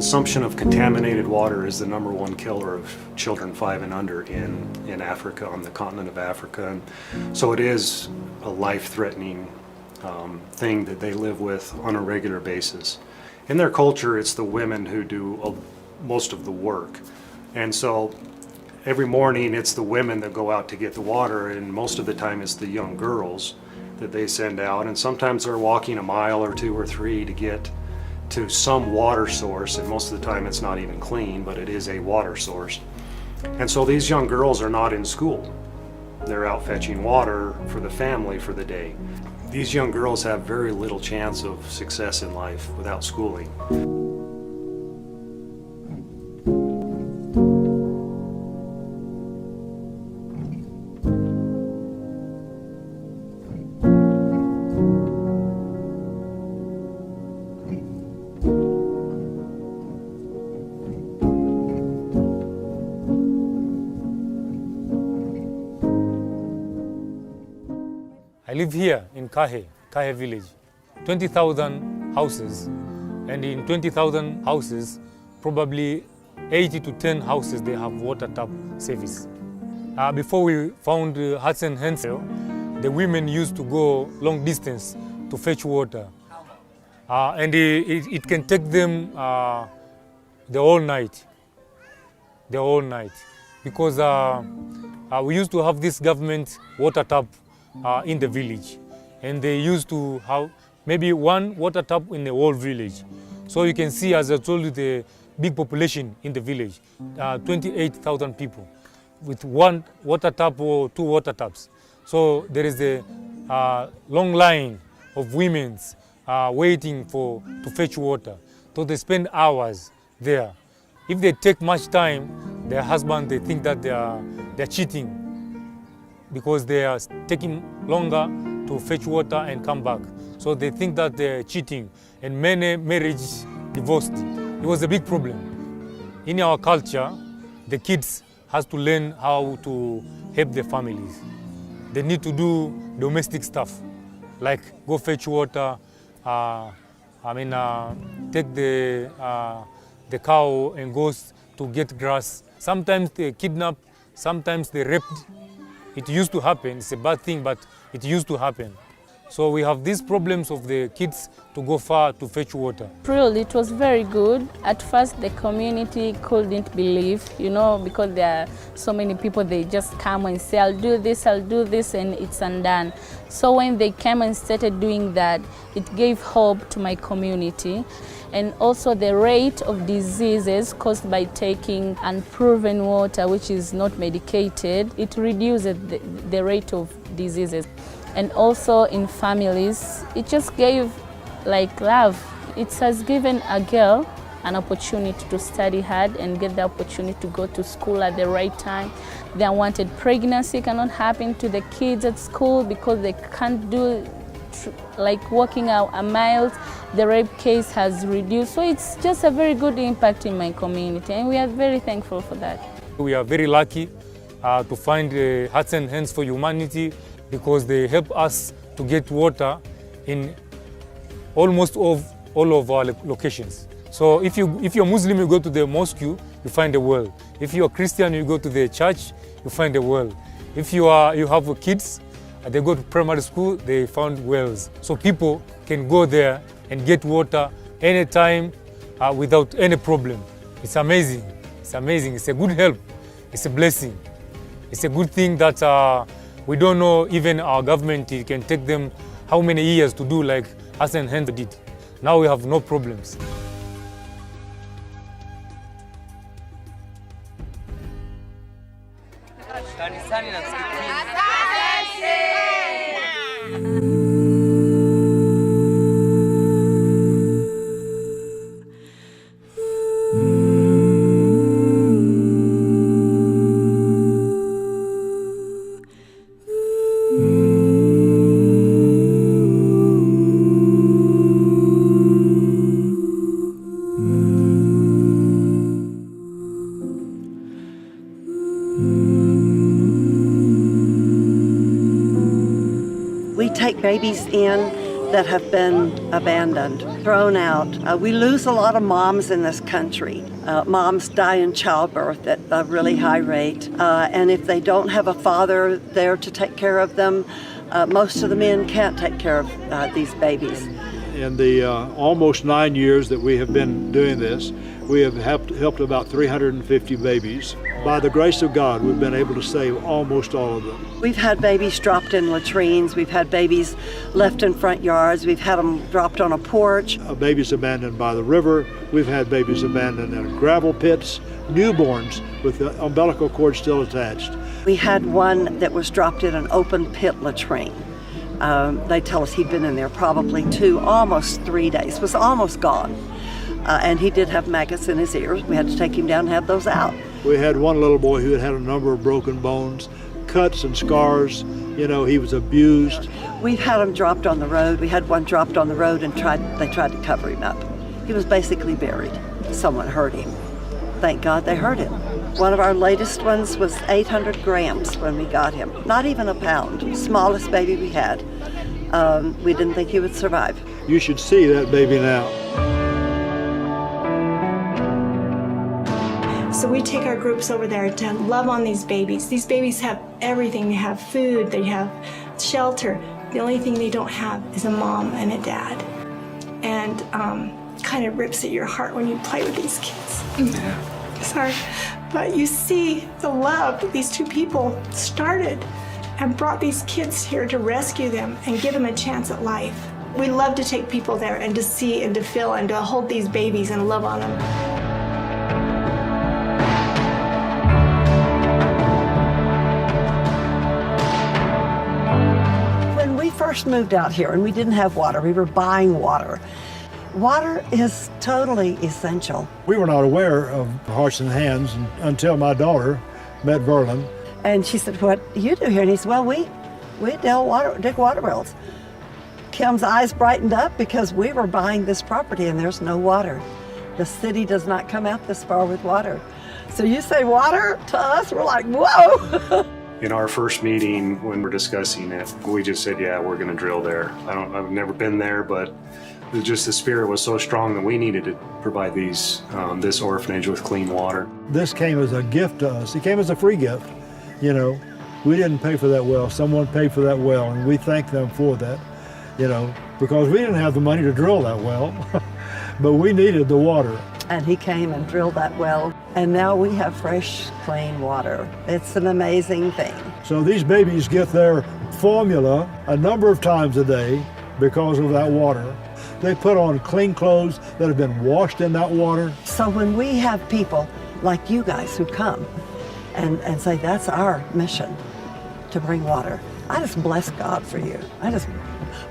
consumption of contaminated water is the #1 killer of children 5 and under in Africa, on the continent of Africa. And so it is a life-threatening thing that they live with on a regular basis. In their culture, it's the women who do most of the work. And so every morning it's the women that go out to get the water, and most of the time it's the young girls that they send out. And sometimes they're walking a mile or 2 or 3 to get to some water source, and most of the time it's not even clean, but it is a water source. And so these young girls are not in school. They're out fetching water for the family for the day. These young girls have very little chance of success in life without schooling. I live here in Kahe Village, 20,000 houses, and in 20,000 houses, probably 80 to 10 houses, they have water tap service. Before we found huts and hands, the women used to go long distance to fetch water. And it can take them the whole night, because we used to have this government water tap in the village, and they used to have maybe one water tap in the whole village. So you can see, as I told you, the big population in the village, 28,000 people with one water tap or 2 water taps. So there is a long line of women waiting to fetch water. So they spend hours there. If they take much time, their husband, they think that they're cheating, because they are taking longer to fetch water and come back. So they think that they're cheating, and many marriages divorced. It was a big problem. In our culture, the kids has to learn how to help their families. They need to do domestic stuff, like go fetch water, take the cow and goes to get grass. Sometimes they kidnap, sometimes they raped. It used to happen. It's a bad thing, but it used to happen. So we have these problems of the kids to go far to fetch water. Really, it was very good. At first, the community couldn't believe, because there are so many people, they just come and say, I'll do this, and it's undone. So when they came and started doing that, it gave hope to my community. And also the rate of diseases caused by taking unproven water, which is not medicated, it reduces the rate of diseases. And also in families, it just gave love. It has given a girl an opportunity to study hard and get the opportunity to go to school at the right time. The unwanted pregnancy cannot happen to the kids at school because they can't do walking a mile. The rape case has reduced. So it's just a very good impact in my community, and we are very thankful for that. We are very lucky to find Hearts and Hands for Humanity, because they help us to get water in almost all of our locations. So if you're Muslim, you go to the mosque, you find a well. If you're Christian, you go to the church, you find a well. If you have kids, they go to primary school, they found wells. So people can go there and get water anytime without any problem. It's amazing. It's amazing. It's a good help. It's a blessing. It's a good thing that we don't know, even our government, it can take them how many years to do like Hearts and Hands did. Now we have no problems. We take babies in that have been abandoned, thrown out. We lose a lot of moms in this country. Moms die in childbirth at a really high rate. And if they don't have a father there to take care of them, most of the men can't take care of these babies. In the almost 9 years that we have been doing this, we have helped about 350 babies. By the grace of God, we've been able to save almost all of them. We've had babies dropped in latrines. We've had babies left in front yards. We've had them dropped on a porch. Babies abandoned by the river. We've had babies abandoned in gravel pits, newborns with the umbilical cord still attached. We had one that was dropped in an open pit latrine. They tell us he'd been in there probably almost 3 days, was almost gone. And he did have maggots in his ears. We had to take him down and have those out. We had one little boy who had had a number of broken bones, cuts and scars. You know, he was abused. We've had him dropped on the road. We had one dropped on the road and they tried to cover him up. He was basically buried. Someone hurt him. Thank God they hurt him. One of our latest ones was 800 grams when we got him. Not even a pound. Smallest baby we had. We didn't think he would survive. You should see that baby now. So we take our groups over there to love on these babies. These babies have everything. They have food, they have shelter. The only thing they don't have is a mom and a dad. And kind of rips at your heart when you play with these kids. Sorry. But you see the love that these two people started and brought these kids here to rescue them and give them a chance at life. We love to take people there and to see and to feel and to hold these babies and love on them. First moved out here and we didn't have water. We were buying water. Water is totally essential. We were not aware of Hearts and Hands until my daughter met Verlin. And she said, "What do you do here?" And he said, "Well, we dig water wells." Kim's eyes brightened up because we were buying this property and there's no water. The city does not come out this far with water. So you say water to us, we're like, whoa. In our first meeting, when we're discussing it, we just said, yeah, we're gonna drill there. I've never been there, but just the spirit was so strong that we needed to provide this orphanage with clean water. This came as a gift to us. It came as a free gift, you know. We didn't pay for that well. Someone paid for that well, and we thank them for that, you know, because we didn't have the money to drill that well, but we needed the water. And he came and drilled that well, and now we have fresh, clean water. It's an amazing thing. So these babies get their formula a number of times a day because of that water. They put on clean clothes that have been washed in that water. So when we have people like you guys who come and say, that's our mission, to bring water, I just bless God for you. I just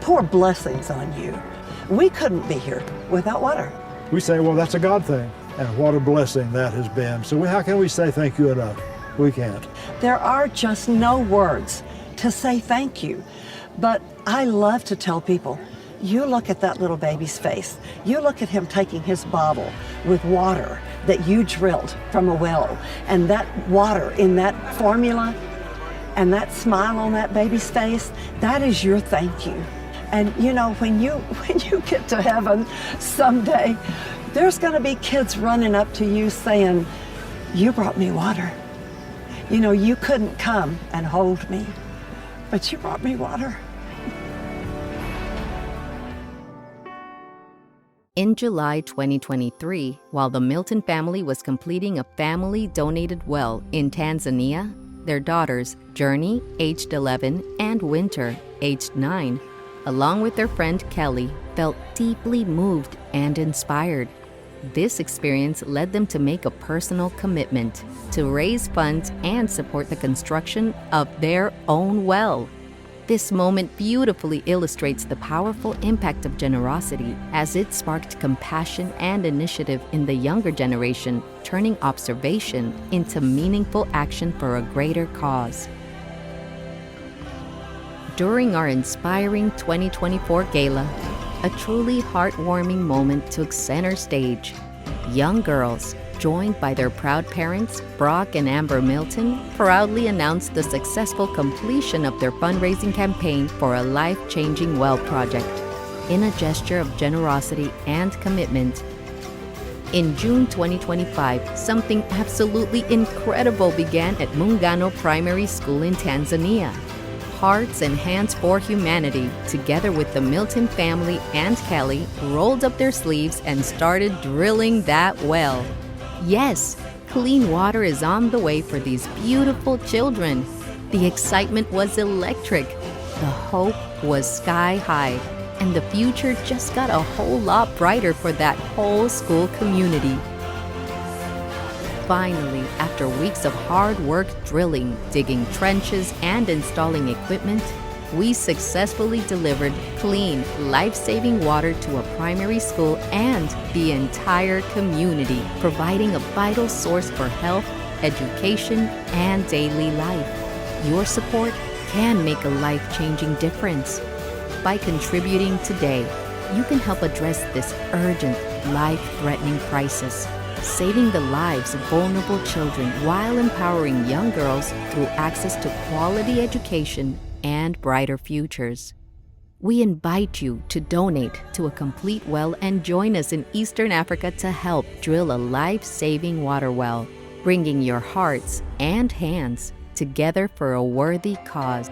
pour blessings on you. We couldn't be here without water. We say, well, that's a God thing, and what a blessing that has been. So how can we say thank you enough? We can't. There are just no words to say thank you. But I love to tell people, you look at that little baby's face. You look at him taking his bottle with water that you drilled from a well, and that water in that formula, and that smile on that baby's face, that is your thank you. And you know, when you get to heaven someday, there's gonna be kids running up to you saying, you brought me water. You know, you couldn't come and hold me, but you brought me water. In July 2023, while the Milton family was completing a family-donated well in Tanzania, their daughters, Journey, aged 11, and Winter, aged 9, along with their friend Kelly, felt deeply moved and inspired. This experience led them to make a personal commitment to raise funds and support the construction of their own well. This moment beautifully illustrates the powerful impact of generosity as it sparked compassion and initiative in the younger generation, turning observation into meaningful action for a greater cause. During our inspiring 2024 gala, a truly heartwarming moment took center stage. Young girls, joined by their proud parents, Brock and Amber Milton, proudly announced the successful completion of their fundraising campaign for a life-changing well project. in a gesture of generosity and commitment. In June 2025, something absolutely incredible began at Muungano Primary School in Tanzania. Hearts and Hands for Humanity, together with the Milton family and Kelly, rolled up their sleeves and started drilling that well. Yes, clean water is on the way for these beautiful children. The excitement was electric. The hope was sky high. And the future just got a whole lot brighter for that whole school community. Finally, after weeks of hard work drilling, digging trenches, and installing equipment, we successfully delivered clean, life-saving water to a primary school and the entire community, providing a vital source for health, education, and daily life. Your support can make a life-changing difference. By contributing today, you can help address this urgent, life-threatening crisis, saving the lives of vulnerable children while empowering young girls through access to quality education and brighter futures. We invite you to donate to a complete well and join us in Eastern Africa to help drill a life-saving water well, bringing your hearts and hands together for a worthy cause.